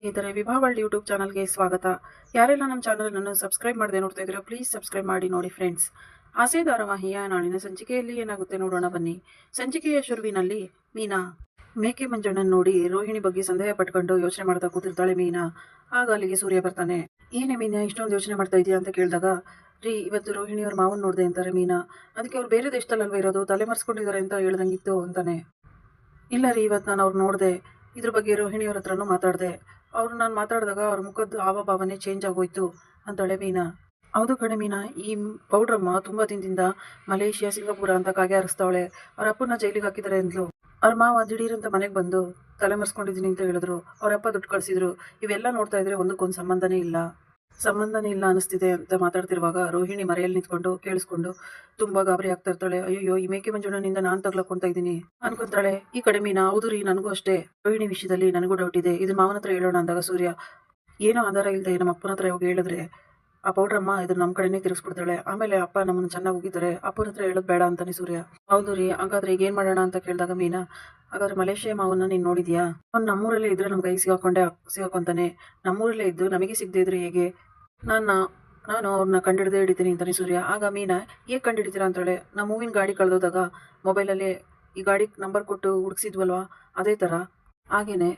ಸ್ನೇಹಿತರೆ, ವಿಭಾ world YouTube ಚಾನಲ್ಗೆ ಸ್ವಾಗತ. ಯಾರೆಲ್ಲ ನಮ್ಮ ಚಾನಲನ್ನು ಸಬ್ಸ್ಕ್ರೈಬ್ ಮಾಡದೆ ನೋಡ್ತಾ ಇದ್ದೀರಾ, ಪ್ಲೀಸ್ ಸಬ್ಸ್ಕ್ರೈಬ್ ಮಾಡಿ ನೋಡಿ ಫ್ರೆಂಡ್ಸ್. ಆಸೆ ಧಾರಾವಾಹಿಯ ನಾಳಿನ ಸಂಚಿಕೆಯಲ್ಲಿ ಏನಾಗುತ್ತೆ ನೋಡೋಣ ಬನ್ನಿ. ಸಂಚಿಕೆಯ ಶುರುವಿನಲ್ಲಿ ಮೀನಾ ಮೇಕೆ ಮಂಜಣ್ಣನ ನೋಡಿ ರೋಹಿಣಿ ಬಗ್ಗೆ ಸಂದೇಹ ಪಟ್ಕೊಂಡು ಯೋಚನೆ ಮಾಡ್ತಾ ಕೂತಿರ್ತಾಳೆ ಮೀನಾ. ಆಗ ಅಲ್ಲಿಗೆ ಸೂರ್ಯ ಬರ್ತಾನೆ. ಏನೇ ಮೀನಾ ಇಷ್ಟೊಂದು ಯೋಚನೆ ಮಾಡ್ತಾ ಇದೆಯಾ ಅಂತ ಕೇಳಿದಾಗ, ರೀ ಇವತ್ತು ರೋಹಿಣಿ ಅವ್ರ ಮಾವನ್ ನೋಡಿದೆ ಅಂತಾರೆ ಮೀನಾ. ಅದಕ್ಕೆ ಅವ್ರು ಬೇರೆ ದೇಶದಲ್ಲಲ್ವ ಇರೋದು, ತಲೆ ಮರೆಸ್ಕೊಂಡಿದ್ದಾರೆ ಅಂತ ಹೇಳ್ದಂಗಿತ್ತು ಅಂತಾನೆ. ಇಲ್ಲ ರೀ, ಇವತ್ತು ನಾನು ಅವ್ರು ನೋಡಿದೆ, ಇದ್ರ ಬಗ್ಗೆ ರೋಹಿಣಿಯವ್ರ ಹತ್ರನೂ ಮಾತಾಡಿದೆ. ಅವ್ರು ನಾನು ಮಾತಾಡಿದಾಗ ಅವ್ರ ಮುಖದ ಹಾವಭಾವನೆ ಚೇಂಜ್ ಆಗೋಯ್ತು ಅಂತಾಳೆ ಮೀನಾ. ಹೌದು ಕಡೆ ಮೀನಾ, ಈ ಪೌಡ್ರಮ್ಮ ತುಂಬ ದಿನದಿಂದ ಮಲೇಷಿಯಾ ಸಿಂಗಾಪುರ ಅಂತ ಕಾಗೆ ಹಾರಿಸ್ತಾವಳೆ. ಅವ್ರ ಅಪ್ಪನ ಜೈಲಿಗೆ ಹಾಕಿದ್ದಾರೆ ಅಂದ್ಲು. ಅವ್ರ ಮಾವ ದಿಢೀರಂತ ಮನೆಗೆ ಬಂದು ತಲೆ ಮರೆಸ್ಕೊಂಡಿದ್ದೀನಿ ಅಂತ ಹೇಳಿದ್ರು. ಅವ್ರ ಅಪ್ಪ ದುಡ್ಡು ಕಳಿಸಿದ್ರು. ಇವೆಲ್ಲ ನೋಡ್ತಾ ಇದ್ರೆ ಒಂದಕ್ಕೊಂದು ಸಂಬಂಧನೇ ಇಲ್ಲ ಅನಿಸ್ತಿದೆ ಅಂತ ಮಾತಾಡ್ತಿರುವಾಗ ರೋಹಿಣಿ ಮರೆಯಲ್ಲಿ ನಿಂತ್ಕೊಂಡು ಕೇಳಿಸ್ಕೊಂಡು ತುಂಬಾ ಗಾಬರಿ ಆಗ್ತಾ ಇರ್ತಾಳೆ. ಅಯ್ಯೋ, ಈ ಮೇಕೆ ಮಂಜಣ್ಣನಿಂದ ನಾನು ತಗ್ಲಾಕೊಂತ ಇದ್ದೀನಿ ಅನ್ಕೊಂತಾಳೆ. ಈ ಕಡೆ ಮೀನಾ, ಹೌದು ರೀ, ನನಗೂ ಅಷ್ಟೇ, ರೋಹಿಣಿ ವಿಷಯದಲ್ಲಿ ನನಗೂ ಡೌಟ್ ಇದೆ, ಇದು ಮಾವನ ಹತ್ರ ಹೇಳೋಣ ಅಂದಾಗ ಸೂರ್ಯ, ಏನೋ ಆಧಾರ ಇಲ್ಲದೆ ನಮ್ಮ ಅಪ್ಪನ ಹತ್ರ ಹೋಗಿ ಹೇಳಿದ್ರೆ ಆ ಪೌಡ್ರಮ್ಮ ಇದನ್ನ ನಮ್ಮ ಕಡೆನೇ ತಿರ್ಗಿಸ್ಬಿಡ್ತಾಳೆ. ಆಮೇಲೆ ಅಪ್ಪ ನಮ್ಮನ್ನು ಚೆನ್ನಾಗಿ ಹೋಗಿದ್ದಾರೆ, ಅಪ್ಪನ ಹತ್ರ ಹೇಳೋದು ಬೇಡ ಅಂತಾನೆ ಸೂರ್ಯ. ಹೌದು ರೀ, ಹಾಗಾದ್ರೆ ಈಗ ಏನ್ ಮಾಡೋಣ ಅಂತ ಕೇಳಿದಾಗ ಮೀನಾ, ಹಾಗಾದ್ರೆ ಮಲೇಷಿಯಾ ಮಾವನ್ನ ನೀನ್ ನೋಡಿದ್ಯಾ? ಅವ್ನು ನಮ್ಮೂರಲ್ಲೇ ಇದ್ರೆ ನಮ್ ಕೈ ಸಿಗಾಕೊಂತಾನೆ. ನಮ್ಮೂರಲ್ಲೇ ಇದ್ದು ನಮಗೆ ಸಿಗದೆ ಇದ್ರೆ ಹೇಗೆ? ನಾನು ಅವ್ರನ್ನ ಕಂಡಿಡ್ದೇ ಹಿಡಿತೀನಿ ಅಂತಾನೆ ಸೂರ್ಯ. ಆಗ ಮೀನಾ, ಹೇಗೆ ಕಂಡಿಡ್ತೀರಾ ಅಂತಾಳೆ. ನಮ್ಮ ಮೂವಿನ ಗಾಡಿ ಕಳೆದೋದಾಗ ಮೊಬೈಲಲ್ಲಿ ಈ ಗಾಡಿ ನಂಬರ್ ಕೊಟ್ಟು ಹುಡುಕ್ಸಿದ್ವಲ್ವಾ, ಅದೇ ಥರ. ಹಾಗೇನೆ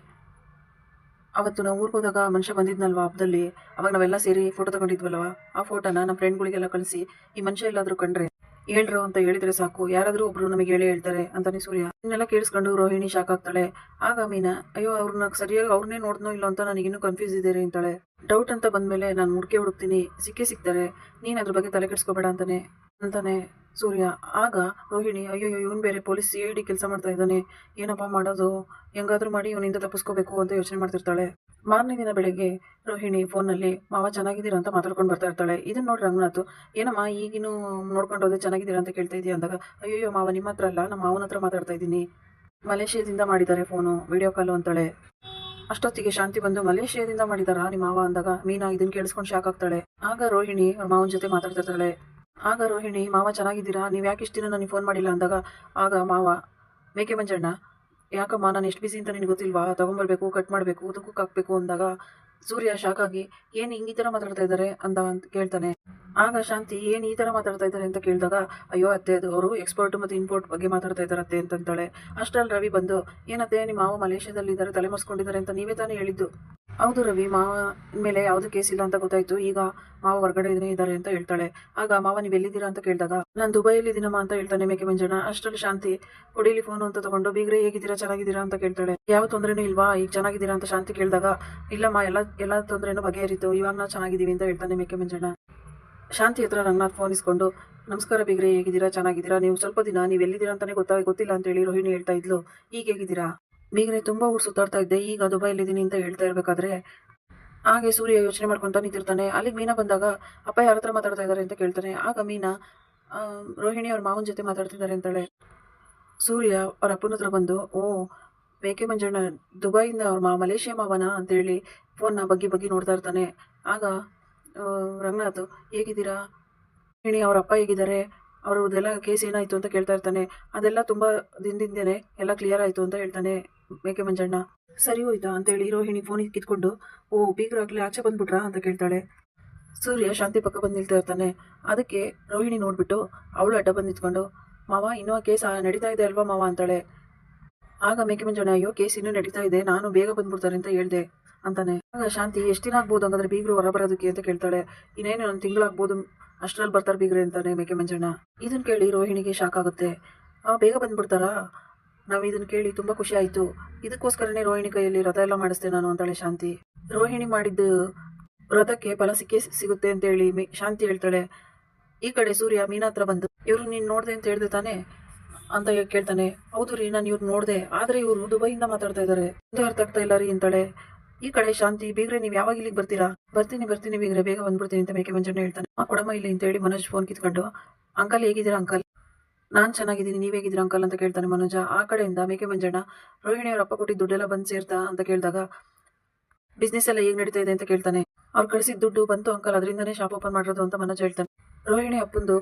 ಅವತ್ತು ನಾವು ಊರಿಗೆ ಹೋದಾಗ ಮನುಷ್ಯ ಬಂದಿದ್ನಲ್ವಾ ಹಬ್ಬದಲ್ಲಿ, ಅವಾಗ ನಾವೆಲ್ಲ ಸೇರಿ ಫೋಟೋ ತಗೊಂಡಿದ್ವಲ್ವಾ, ಆ ಫೋಟೋನ ನಮ್ಮ ಫ್ರೆಂಡ್ಗಳಿಗೆಲ್ಲ ಕಳಿಸಿ ಈ ಮನುಷ್ಯ ಎಲ್ಲಾದರೂ ಕಂಡ್ರೆ ಹೇಳ್ರು ಅಂತ ಹೇಳಿದ್ರೆ ಸಾಕು, ಯಾರಾದರೂ ಒಬ್ರು ನಮಗೆ ಹೇಳ್ತಾರೆ ಅಂತಾನೆ ಸೂರ್ಯ. ಇದನ್ನೆಲ್ಲ ಕೇಳಿಸ್ಕೊಂಡು ರೋಹಿಣಿ ಶಾಕ್ ಆಗ್ತಾಳೆ. ಆಗ ಮೀನಾ, ಅಯ್ಯೋ, ಅವ್ರನ್ನ ಸರಿಯಾಗಿ ಅವ್ರನ್ನೇ ನೋಡ್ನೋ ಇಲ್ಲೋ ಅಂತ ನನಗಿನ್ನೂ ಕನ್ಫ್ಯೂಸ್ ಇದೆ ಅಂತಾಳೆ. ಡೌಟ್ ಅಂತ ಬಂದ್ಮೇಲೆ ನಾನು ಹುಡುಕ್ತೀನಿ, ಸಿಗ್ತಾರೆ, ನೀನು ಅದ್ರ ಬಗ್ಗೆ ತಲೆ ಕೆಡಿಸ್ಕೋಬೇಡ ಅಂತಾನೆ ಸೂರ್ಯ. ಆಗ ರೋಹಿಣಿ, ಅಯ್ಯೋ, ಇವನು ಬೇರೆ ಪೊಲೀಸ್ CID ಕೆಲಸ ಮಾಡ್ತಾ ಇದ್ದಾನೆ, ಏನಪ್ಪ ಮಾಡೋದು, ಹೆಂಗಾದ್ರೂ ಮಾಡಿ ಇವನಿಂದ ತಪ್ಪಿಸ್ಕೋಬೇಕು ಅಂತ ಯೋಚನೆ ಮಾಡ್ತಿರ್ತಾಳೆ. ಮಾರನೇ ದಿನ ಬೆಳಗ್ಗೆ ರೋಹಿಣಿ ಫೋನ್ನಲ್ಲಿ ಮಾವ ಚೆನ್ನಾಗಿದ್ದೀರಾ ಅಂತ ಮಾತಾಡ್ಕೊಂಡು ಬರ್ತಾ ಇರ್ತಾಳೆ. ಇದನ್ನ ನೋಡಿ ರಂಗನಾಥ್, ಏನಮ್ಮ ಈಗಿನೂ ನೋಡ್ಕೊಂಡು ಹೋದ್ರೆ ಚೆನ್ನಾಗಿದ್ದೀರಾ ಅಂತ ಕೇಳ್ತಾ ಇದೀಯ ಅಂದಾಗ, ಅಯ್ಯೋ ಮಾವ, ನಿಮ್ಮ ಹತ್ರ ಅಲ್ಲ, ನಮ್ಮ ಮಾವನ ಹತ್ರ ಮಾತಾಡ್ತಾ ಇದ್ದೀನಿ, ಮಲೇಷಿಯಾದಿಂದ ಮಾಡಿದ್ದಾರೆ ಫೋನು, ವಿಡಿಯೋ ಕಾಲು ಅಂತಾಳೆ. ಅಷ್ಟೊತ್ತಿಗೆ ಶಾಂತಿ ಬಂದು, ಮಲೇಷಿಯಾದಿಂದ ಮಾಡಿದಾರಾ ನಿಮ್ಮ ಮಾವ ಅಂದಾಗ ಮೀನಾ ಇದನ್ನ ಕೇಳಿಸ್ಕೊಂಡು ಶಾಕ್ ಆಗ್ತಾಳೆ. ಆಗ ರೋಹಿಣಿ ಅವ್ರ ಮಾವನ ಜೊತೆ ಮಾತಾಡ್ತಿರ್ತಾಳೆ. ಆಗ ರೋಹಿಣಿ, ಮಾವ ಚೆನ್ನಾಗಿದ್ದೀರಾ, ನೀವು ಯಾಕೆ ಇಷ್ಟು ದಿನ ನನಗೆ ಫೋನ್ ಮಾಡಿಲ್ಲ ಅಂದಾಗ, ಆಗ ಮಾವ, ಮೇಕೆ ಮಂಜಣ್ಣ, ಯಾಕಮ್ಮ ನಾನು ಎಷ್ಟು ಬಿಸಿ ಅಂತ ನಿನಗೆ ಗೊತ್ತಿಲ್ವಾ, ತೊಗೊಂಬರ್ಬೇಕು, ಕಟ್ ಮಾಡಬೇಕು, ತುಕ್ಕಕ್ಕೆ ಹಾಕಬೇಕು ಅಂದಾಗ ಸೂರ್ಯ ಶಾಕ್ ಆಗಿ, ಏನು ಹಿಂಗೆ ಈ ಥರ ಮಾತಾಡ್ತಾ ಇದ್ದಾರೆ ಅಂತ ಕೇಳ್ತಾನೆ. ಆಗ ಶಾಂತಿ, ಏನು ಈ ಥರ ಮಾತಾಡ್ತಾ ಇದ್ದಾರೆ ಅಂತ ಕೇಳಿದಾಗ, ಅಯ್ಯೋ ಅತ್ತೆ, ಅದು ಅವರು ಎಕ್ಸ್ಪೋರ್ಟ್ ಮತ್ತು ಇಂಪೋರ್ಟ್ ಬಗ್ಗೆ ಮಾತಾಡ್ತಾ ಇದ್ದಾರತ್ತೆ ಅಂತಂತಾಳೆ. ಅಷ್ಟರಲ್ಲಿ ರವಿ ಬಂದು, ಏನತ್ತೆ ನಿಮ್ಮ ಮಾವ ಮಲೇಷ್ಯಾದಲ್ಲಿ ಇದ್ದಾರೆ, ತಲೆ ಮರೆಸ್ಕೊಂಡಿದ್ದಾರೆ ಅಂತ ನೀವೇ ತಾನೇ ಹೇಳಿದ್ದು? ಹೌದು ರವಿ, ಮಾವ ಮೇಲೆ ಯಾವುದೂ ಕೇಸ್ ಇಲ್ಲ ಅಂತ ಗೊತ್ತಾಯ್ತು, ಈಗ ಮಾವ ಹೊರಗಡೆ ಇದ್ದಾರೆ ಅಂತ ಹೇಳ್ತಾಳೆ. ಆಗ ಮಾವ ನೀವು ಎಲ್ಲಿದ್ದೀರಾ ಅಂತ ಕೇಳಿದಾಗ, ನಾನು ದುಬೈಯಲ್ಲಿ ಇದ್ದೀನಮ್ಮ ಅಂತ ಹೇಳ್ತಾನೆ ಮೇಕೆ ಮಂಜಣ್ಣ. ಅಷ್ಟರಲ್ಲಿ ಶಾಂತಿ ಕೊಡಿಲಿ ಫೋನು ಅಂತ ತಗೊಂಡು, ಬೀಗ್ರೆ ಹೇಗಿದ್ದೀರಾ, ಚೆನ್ನಾಗಿದ್ದೀರಾ ಅಂತ ಕೇಳ್ತಾಳೆ. ಯಾವ ತೊಂದರೆನೂ ಇಲ್ವಾ, ಈಗ ಚೆನ್ನಾಗಿದ್ದೀರಾ ಅಂತ ಶಾಂತಿ ಕೇಳಿದಾಗ, ಇಲ್ಲಮ್ಮ, ಎಲ್ಲ ತೊಂದರೆನೂ ಬಗೆಹರಿತು, ಇವಾಗ ನಾವು ಚೆನ್ನಾಗಿದ್ದೀವಿ ಅಂತ ಹೇಳ್ತಾನೆ ಮೇಕೆ ಮಂಜಣ್ಣ. ಶಾಂತಿ ಹತ್ರ ರಂಗನಾಥ್ ಫೋನ್ ಇಸ್ಕೊಂಡು, ನಮಸ್ಕಾರ ಬೀಗ್ರೆ, ಹೇಗಿದ್ದೀರಾ, ಚೆನ್ನಾಗಿದ್ದೀರಾ, ನೀವು ಸ್ವಲ್ಪ ದಿನ ನೀವು ಎಲ್ಲಿದ್ದೀರಾ ಅಂತಾನೆ ಗೊತ್ತಿಲ್ಲ ಅಂತ ಹೇಳಿ ರೋಹಿಣಿ ಹೇಳ್ತಾ ಇದ್ಲು. ಈಗ ಹೇಗಿದ್ದೀರಾ ಬೀಗ್ರೆ, ತುಂಬಾ ಊರು ಸುತ್ತಾಡ್ತಾ ಇದ್ದೆ, ಈಗ ದುಬೈಲಿದ್ದೀನಿ ಅಂತ ಹೇಳ್ತಾ ಇರ್ಬೇಕಾದ್ರೆ ಹಾಗೆ ಸೂರ್ಯ ಯೋಚನೆ ಮಾಡ್ಕೊಂತ ನಿಂತಿರ್ತಾನೆ. ಅಲ್ಲಿಗೆ ಮೀನಾ ಬಂದಾಗ, ಅಪ್ಪ ಯಾರ ಹತ್ರ ಮಾತಾಡ್ತಾ ಇದ್ದಾರೆ ಅಂತ ಕೇಳ್ತಾನೆ. ಆಗ ಮೀನಾ, ರೋಹಿಣಿ ಅವ್ರ ಮಾವನ ಜೊತೆ ಮಾತಾಡ್ತಿದ್ದಾರೆ ಅಂತಾಳೆ. ಸೂರ್ಯ ಅವ್ರ ಅಪ್ಪನ ಹತ್ರ ಬಂದು, ಓ ಮೇಕೆ ಮಂಜಣ್ಣ ದುಬೈಯಿಂದ ಅವ್ರ ಮಲೇಷಿಯಾ ಮಾವನ ಅಂತೇಳಿ ಫೋನ್ನ ಬಗ್ಗೆ ನೋಡ್ತಾ ಇರ್ತಾನೆ. ಆಗ ರಂಗನಾಥ್, ಹೇಗಿದ್ದೀರಾ ರೋಹಿಣಿ, ಅವ್ರ ಅಪ್ಪ ಹೇಗಿದ್ದಾರೆ, ಅವ್ರದ್ದೆಲ್ಲ ಕೇಸ್ ಏನಾಯಿತು ಅಂತ ಕೇಳ್ತಾ ಇರ್ತಾನೆ. ಅದೆಲ್ಲ ತುಂಬ ದಿನದಿಂದನೇ ಎಲ್ಲ ಕ್ಲಿಯರ್ ಆಯಿತು ಅಂತ ಹೇಳ್ತಾನೆ ಮೇಕೆ ಮಂಜಣ್ಣ. ಸರಿ ಹೋಯ್ತಾ ಅಂತೇಳಿ ರೋಹಿಣಿ ಫೋನಿಗೆ ಕಿತ್ಕೊಂಡು, ಓ ಬೀಗ್ರಾಗ್ಲಿ ಆಚೆ ಬಂದ್ಬಿಟ್ರಾ ಅಂತ ಕೇಳ್ತಾಳೆ. ಸೂರ್ಯ ಶಾಂತಿ ಪಕ್ಕ ಬಂದು ನಿಲ್ತಾ ಇರ್ತಾನೆ. ಅದಕ್ಕೆ ರೋಹಿಣಿ ನೋಡ್ಬಿಟ್ಟು ಅವಳು ಅಡ್ಡ ಬಂದು ನಿಂತ್ಕೊಂಡು, ಮಾವ ಇನ್ನೂ ಆ ಕೇಸ್ ನಡೀತಾ ಇದೆ ಅಲ್ವಾ ಮಾವ ಅಂತಾಳೆ. ಆಗ ಮೇಕೆ ಮಂಜಣ್ಣ, ಅಯ್ಯೋ ಕೇಸ್ ಇನ್ನೂ ನಡೀತಾ ಇದೆ, ನಾನು ಬೇಗ ಬಂದ್ಬಿಡ್ತಾರೆ ಅಂತ ಹೇಳ್ದೆ ಅಂತಾನೆ. ಆಗ ಶಾಂತಿ, ಎಷ್ಟು ದಿನ ಆಗ್ಬೋದು ಹಂಗಾದ್ರೆ ಬೀಗ್ರು ಹೊರ ಬರೋದಕ್ಕೆ ಅಂತ ಕೇಳ್ತಾಳೆ. ಇನ್ನೇನು ಒಂದು ತಿಂಗಳಾಗ್ಬೋದು, ಅಷ್ಟರಲ್ಲಿ ಬರ್ತಾರೆ ಬೀಗ್ರೆ ಅಂತಾನೆ ಮೇಕೆ ಮಂಜಣ್ಣ. ಇದನ್ನ ಕೇಳಿ ರೋಹಿಣಿಗೆ ಶಾಕ್ ಆಗುತ್ತೆ. ಬೇಗ ಬಂದ್ಬಿಡ್ತಾರಾ, ನಾವು ಇದನ್ನ ಕೇಳಿ ತುಂಬಾ ಖುಷಿ ಆಯ್ತು, ಇದಕ್ಕೋಸ್ಕರನೇ ರೋಹಿಣಿ ಕೈಯಲ್ಲಿ ರಥ ಎಲ್ಲ ಮಾಡಿಸ್ತೆ ನಾನು ಅಂತಾಳೆ ಶಾಂತಿ. ರೋಹಿಣಿ ಮಾಡಿದ್ದು ವ್ರತಕ್ಕೆ ಫಲ ಸಿಗುತ್ತೆ ಅಂತ ಹೇಳಿ ಶಾಂತಿ ಹೇಳ್ತಾಳೆ. ಈ ಕಡೆ ಸೂರ್ಯ ಮೀನಾ ಹತ್ರ ಬಂದು, ಇವ್ರು ನೀನ್ ನೋಡ್ದೆ ಅಂತ ಹೇಳ್ದೆ ತಾನೆ ಅಂತ ಕೇಳ್ತಾನೆ. ಹೌದು ರೀ, ನಾನು ಇವ್ರು ನೋಡ್ದೆ, ಆದ್ರೆ ಇವರು ದುಬೈಯಿಂದ ಮಾತಾಡ್ತಾ ಇದ್ದಾರೆ, ಅರ್ಥ ಆಗ್ತಾ ಇಲ್ಲ ರೀ ಅಂತಾಳೆ. ಈ ಕಡೆ ಶಾಂತಿ, ಬೀಗ್ರೆ ನೀವು ಯಾವಾಗ ಇಲ್ಲಿಗೆ ಬರ್ತೀರಾ? ಬರ್ತೀನಿ ಬೀಗ್ರೆ, ಬೇಗ ಬಂದ್ಬಿಡ್ತೀನಿ ಅಂತ ಮೇಕೆ ಮಂಜಣ್ಣ ಹೇಳ್ತಾನೆ. ಕೊಡಮ್ಮ ಇಲ್ಲಿ ಅಂತ ಹೇಳಿ ಮನೋಜ್ ಫೋನ್ ಕಿತ್ಕೊಂಡು, ಅಂಕಲ್ ಹೇಗಿದ್ದೀರಾ ಅಂಕಲ್? ನಾನ್ ಚೆನ್ನಾಗಿದ್ದೀನಿ, ನೀವ್ ಹೇಗಿದ್ದೀರಾ ಅಂಕಲ್ ಅಂತ ಕೇಳ್ತಾನೆ ಮನೋಜ. ಆ ಕಡೆಯಿಂದ ಮೇಕೆ ಮಂಜಣ್ಣ, ರೋಹಿಣಿ ಅವ್ರ ಅಪ್ಪ ಕೊಟ್ಟಿದ್ದ ದುಡ್ಡೆಲ್ಲ ಬಂದ್ ಸೇರ್ತಾ ಅಂತ ಕೇಳಿದಾಗ, ಬಿಸ್ನೆಸ್ ಎಲ್ಲ ಹೇಗ್ ನಡೀತಾ ಇದೆ ಅಂತ ಕೇಳ್ತಾನೆ. ಅವ್ರು ಕಳಿಸಿದ ದುಡ್ಡು ಬಂತು ಅಂಕಲ್, ಅದರಿಂದನೇ ಶಾಪ್ ಓಪನ್ ಮಾಡಿರೋದು ಅಂತ ಮನೋಜ್ ಹೇಳ್ತಾನೆ. ರೋಹಿಣಿ ಅಪ್ಪಂದು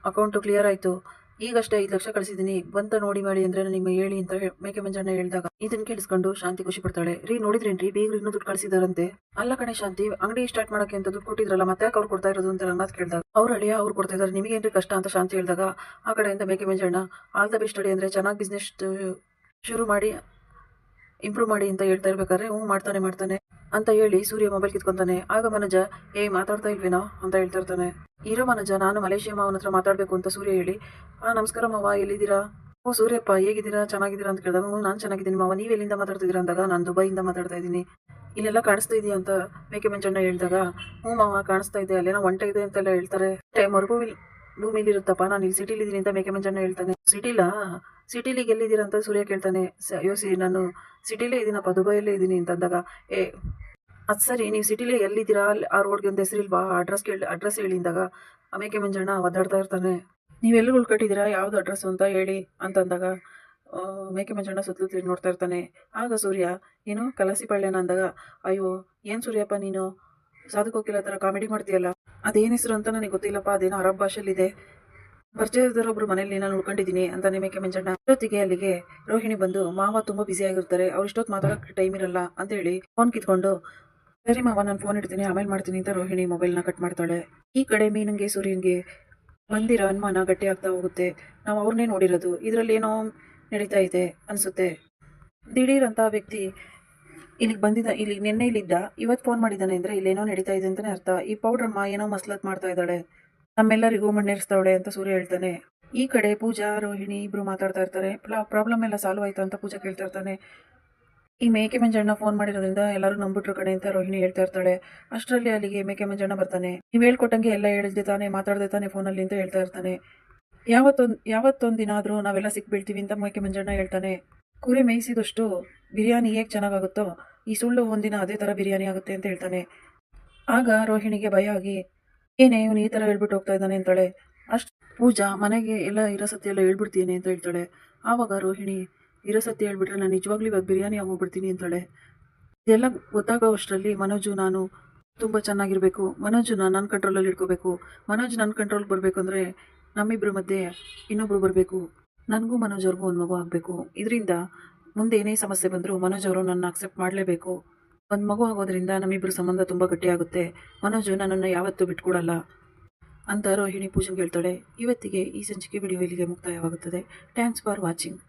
ಅಕೌಂಟ್ ಕ್ಲಿಯರ್ ಆಯ್ತು, ಈಗಷ್ಟೇ 5 ಲಕ್ಷ ಕಳಿಸಿದ್ದೀನಿ ಬಂತ ನೋಡಿ ಮಾಡಿ ಅಂದ್ರೆ ನಿಮ್ಮ ಹೇಳಿ ಅಂತ ಮೇಕೆ ಮಂಜಣ್ಣ ಹೇಳಿದಾಗ ಇದನ್ನ ಕೇಳಿಸ್ಕೊಂಡು ಶಾಂತಿ ಖುಷಿ ಪಡ್ತಾಳೆ. ರೀ ನೋಡಿದ್ರೇನ್ರಿ ಬೀಗ್ರು ಇನ್ನೂ ದುಡ್ಡು ಕಳಿಸಿದಾರಂತೆ. ಅಲ್ಲ ಕಣೆ ಶಾಂತಿ, ಅಂಗಡಿ ಸ್ಟಾರ್ಟ್ ಮಾಡಕ್ಕೆ ಅಂತ ದುಡ್ಡು ಕೊಟ್ಟಿದ್ರಲ್ಲ, ಮತ್ತೆ ಯಾಕೆ ಅವ್ರು ಕೊಡ್ತಾ ಇರೋದು ಅಂತ ರಂಗನಾಥ್ ಕೇಳಿದಾಗ ಅವ್ರ ಅಳಿಯ ಅವ್ರು ಕೊಡ್ತಾ ಇದಾರೆ, ನಿಮಗೇನ್ರಿ ಕಷ್ಟ ಅಂತ ಶಾಂತಿ ಹೇಳಿದಾಗ ಆ ಕಡೆಯಿಂದ ಮೇಕೆ ಮಂಜಣ್ಣ ಆಲ್ ದ ಬೆಸ್ಟ್ ಅಡಿ ಅಂದ್ರೆ ಚೆನ್ನಾಗಿ ಬಿಸ್ನೆಸ್ ಶುರು ಮಾಡಿ ಇಂಪ್ರೂವ್ ಮಾಡಿ ಅಂತ ಹೇಳ್ತಾ ಇರ್ಬೇಕಾದ್ರೆ ಮಾಡ್ತಾನೆ ಅಂತ ಹೇಳಿ ಸೂರ್ಯ ಮೊಬೈಲ್ ಕಿತ್ಕೊಂತಾನೆ. ಆಗ ಮನೋಜ ಮಾತಾಡ್ತಾ ಇಲ್ವೇನೋ ಅಂತ ಹೇಳ್ತಾ ಇರ್ತಾನೆ. ಇರೋ ಮನೋಜ, ನಾನು ಮಲೇಷಿಯಾ ಮಾವನ ಹತ್ರ ಮಾತಾಡ್ಬೇಕು ಅಂತ ಸೂರ್ಯ ಹೇಳಿ, ನಮಸ್ಕಾರ ಮಾವ, ಎಲ್ಲಿದ್ದೀರಾ? ಓ ಸೂರ್ಯಪ್ಪ, ಹೇಗಿದ್ದೀರಾ, ಚೆನ್ನಾಗಿದ್ದೀರಾ ಅಂತ ಕೇಳಿದಾಗ ನಾನು ಚೆನ್ನಾಗಿದ್ದೀನಿ ಮಾವ, ನೀವು ಎಲ್ಲಿಂದ ಮಾತಾಡ್ತಿದ್ದೀರಾ ಅಂದಾಗ ನಾನು ದುಬೈಯಿಂದ ಮಾತಾಡ್ತಾ ಇದ್ದೀನಿ. ಇಲ್ಲೆಲ್ಲ ಕಾಣಿಸ್ತಾ ಇದೆಯಾ ಅಂತ ಮೇಕೆ ಮಂಜಣ್ಣ ಹೇಳಿದಾಗ ಮಾವ ಕಾಣಿಸ್ತಾ ಇದೆ, ಅಲ್ಲೇನೋ ಒಂಟೆ ಇದೆ ಅಂತೆಲ್ಲ ಹೇಳ್ತಾರೆ. ಭೂಮಿಲಿ ಇರುತ್ತಪ್ಪ, ನಾನು ಇಲ್ಲಿ ಸಿಟಿಲಿ ಇದ್ದೀನಿ ಅಂತ ಮೇಕೆ ಮಂಜಣ್ಣ ಹೇಳ್ತಾನೆ. ಸಿಟಿಲಿ ಎಲ್ಲಿದ್ದೀರಾ ಅಂತ ಸೂರ್ಯ ಕೇಳ್ತಾನೆ. ಯೋಸಿ, ನಾನು ಸಿಟಿಲೇ ಇದ್ದೀನಪ್ಪ, ದುಬೈಯಲ್ಲೇ ಇದ್ದೀನಿ ಅಂತಂದಾಗ ಅದು ಸರಿ, ನೀವು ಸಿಟಿಲೇ ಎಲ್ಲಿದ್ದೀರಾ, ಅಲ್ಲಿ ಆ ರೋಡ್ಗೆ ಒಂದು ಹೆಸರಿಲ್ವಾ, ಅಡ್ರೆಸ್ ಹೇಳಿದಾಗ ಮೇಕೆ ಮಂಜಣ್ಣ ಒದ್ದಾಡ್ತಾ ಇರ್ತಾನೆ. ನೀವೆಲ್ಲೂ ಉಳ್ಕೊಟ್ಟಿದ್ದೀರಾ, ಯಾವ್ದು ಅಡ್ರೆಸ್ ಅಂತ ಹೇಳಿ ಅಂತಂದಾಗ ಮೇಕೆ ಮಂಜಣ್ಣ ಸುತ್ತಲೂ ನೋಡ್ತಾ ಇರ್ತಾನೆ. ಆಗ ಸೂರ್ಯ ಏನು ಕಲಸಿಪಳ್ಳೆನ ಅಂದಾಗ, ಅಯ್ಯೋ ಏನು ಸೂರ್ಯಪ್ಪ ನೀನು ಸಾಧುಕೋಕಿಲ್ಲ ಥರ ಕಾಮಿಡಿ ಮಾಡ್ತೀಯಲ್ಲ, ಅದೇನು ಹೆಸರು ಅಂತ ನನಗೆ ಗೊತ್ತಿಲ್ಲಪ್ಪ, ಅದೇನೋ ಅರಬ್ ಭಾಷೆಯಲ್ಲಿದೆ, ಪರಿಚಯದವರೊಬ್ರು ಮನೇಲಿ ನಾನು ಉಳ್ಕೊಂಡಿದ್ದೀನಿ ಅಂತಾನೆ ಮೇಕೆ ಮಂಜಣ್ಣ. ಜೊತೆಗೆ ಅಲ್ಲಿಗೆ ರೋಹಿಣಿ ಬಂದು, ಮಾವ ತುಂಬಾ ಬ್ಯುಸಿ ಆಗಿರ್ತಾರೆ, ಅವ್ರು ಇಷ್ಟೊತ್ತು ಮಾತಾಡೋಕೆ ಟೈಮ್ ಇರಲ್ಲ ಅಂತ ಹೇಳಿ ಫೋನ್ ಕಿತ್ಕೊಂಡು, ಸರಿ ಮಾವ ನಾನು ಫೋನ್ ಇಡ್ತೀನಿ ಆಮೇಲೆ ಮಾಡ್ತೀನಿ ಅಂತ ರೋಹಿಣಿ ಮೊಬೈಲ್ನ ಕಟ್ ಮಾಡ್ತಾಳೆ. ಈ ಕಡೆ ಮೀನಂಗೆ ಸೂರ್ಯನ್ಗೆ ಬಂದಿರೋ ಅನುಮಾನ ಗಟ್ಟಿ ಆಗ್ತಾ ಹೋಗುತ್ತೆ. ನಾವು ಅವ್ರನ್ನೇ ನೋಡಿರೋದು, ಇದರಲ್ಲಿ ಏನೋ ನಡೀತಾ ಇದೆ ಅನ್ಸುತ್ತೆ. ದಿಢೀರ್ ಅಂತ ವ್ಯಕ್ತಿ ಇಲ್ಲಿಗೆ ಬಂದಿದ್ದ, ಇಲ್ಲಿ ನಿನ್ನೆ ಇಲ್ಲಿದ್ದ, ಇವತ್ತು ಫೋನ್ ಮಾಡಿದ್ದಾನೆ ಅಂದ್ರೆ ಇಲ್ಲೇನೋ ನಡೀತಾ ಇದೆ ಅಂತಾನೆ ಅರ್ಥ. ಈ ಪೌಡ್ರಮ್ಮ ಏನೋ ಮಸ್ಲತ್ ಮಾಡ್ತಾ ಇದ್ದಾಳೆ, ನಮ್ಮೆಲ್ಲರಿಗೂ ಮಣ್ಣೇರಿಸ್ತಾವಳೆ ಅಂತ ಸೂರ್ಯ ಹೇಳ್ತಾನೆ. ಈ ಕಡೆ ಪೂಜಾ ರೋಹಿಣಿ ಇಬ್ರು ಮಾತಾಡ್ತಾ ಇರ್ತಾರೆ. ಪ್ರಾಬ್ಲಮ್ ಎಲ್ಲ ಸಾಲ್ವ್ ಆಯ್ತಾ ಅಂತ ಪೂಜಾ ಕೇಳ್ತಾ ಇರ್ತಾನೆ. ಈ ಮೇಕೆ ಮಂಜಣ್ಣ ಫೋನ್ ಮಾಡಿರೋದ್ರಿಂದ ಎಲ್ಲರೂ ನಂಬಿಟ್ರು ಕಡೆ ಅಂತ ರೋಹಿಣಿ ಹೇಳ್ತಾ ಇರ್ತಾಳೆ. ಅಷ್ಟರಲ್ಲಿ ಅಲ್ಲಿಗೆ ಮೇಕೆ ಮಂಜಣ್ಣ ಬರ್ತಾನೆ. ನೀವು ಹೇಳ್ಕೊಟ್ಟಂಗೆ ಎಲ್ಲ ಹೇಳ್ದೆ ತಾನೆ, ಮಾತಾಡ್ದೆ ತಾನೆ ಫೋನಲ್ಲಿ ಅಂತ ಹೇಳ್ತಾ ಇರ್ತಾನೆ. ಯಾವತ್ತೊಂದಿನಾದ್ರೂ ನಾವೆಲ್ಲ ಸಿಕ್ಬೀಳ್ತೀವಿ ಅಂತ ಮೇಕೆ ಮಂಜಣ್ಣ ಹೇಳ್ತಾನೆ. ಕುರಿ ಮೇಯಿಸಿದಷ್ಟು ಬಿರಿಯಾನಿ ಹೇಗೆ ಚೆನ್ನಾಗಾಗುತ್ತೋ ಈ ಸುಳ್ಳು ಒಂದಿನ ಅದೇ ಥರ ಬಿರಿಯಾನಿ ಆಗುತ್ತೆ ಅಂತ ಹೇಳ್ತಾನೆ. ಆಗ ರೋಹಿಣಿಗೆ ಭಯ ಆಗಿ, ಏನೇ ಇವನು ಈ ಥರ ಹೇಳ್ಬಿಟ್ಟು ಹೋಗ್ತಾ ಇದ್ದಾನೆ ಅಂತಾಳೆ. ಅಷ್ಟು ಪೂಜಾ ಮನೆಗೆ ಎಲ್ಲ ಇರೋ ಸತ್ಯ ಎಲ್ಲ ಹೇಳ್ಬಿಡ್ತೀನಿ ಅಂತ ಹೇಳ್ತಾಳೆ. ಆವಾಗ ರೋಹಿಣಿ, ಇರೋ ಸತ್ಯ ಹೇಳ್ಬಿಟ್ರೆ ನಾನು ನಿಜವಾಗ್ಲೂ ಇವಾಗ ಬಿರಿಯಾನಿ ಆಗೋಗ್ಬಿಡ್ತೀನಿ ಅಂತಾಳೆ. ಇದೆಲ್ಲ ಗೊತ್ತಾಗೋ ಅಷ್ಟರಲ್ಲಿ ಮನೋಜು ನಾನು ತುಂಬ ಚೆನ್ನಾಗಿರಬೇಕು, ಮನೋಜನ ನನ್ನ ಕಂಟ್ರೋಲಲ್ಲಿ ಇಟ್ಕೋಬೇಕು, ಮನೋಜ್ ನನ್ನ ಕಂಟ್ರೋಲ್ಗೆ ಬರಬೇಕು ಅಂದರೆ ನಮ್ಮಿಬ್ಬರ ಮಧ್ಯೆ ಇನ್ನೊಬ್ರು ಬರಬೇಕು, ನನಗೂ ಮನೋಜ್ ಅವ್ರಿಗೂ ಒಂದು ಮಗು ಆಗಬೇಕು, ಇದರಿಂದ ಮುಂದೆ ಏನೇ ಸಮಸ್ಯೆ ಬಂದರೂ ಮನೋಜ್ ಅವರು ನನ್ನ ಅಕ್ಸೆಪ್ಟ್ ಮಾಡಲೇಬೇಕು, ಒಂದು ಮಗು ಆಗೋದ್ರಿಂದ ನಮ್ಮಿಬ್ಬರ ಸಂಬಂಧ ತುಂಬ ಗಟ್ಟಿಯಾಗುತ್ತೆ, ಮನೋಜು ನನ್ನನ್ನು ಯಾವತ್ತೂ ಬಿಟ್ಕೊಡಲ್ಲ ಅಂತ ರೋಹಿಣಿ ಪೂಜೆಗೆ ಹೇಳ್ತಾಳೆ. ಇವತ್ತಿಗೆ ಈ ಸಂಚಿಕೆ ವಿಡಿಯೋ ಇಲ್ಲಿಗೆ ಮುಕ್ತಾಯವಾಗುತ್ತದೆ. Thanks for watching.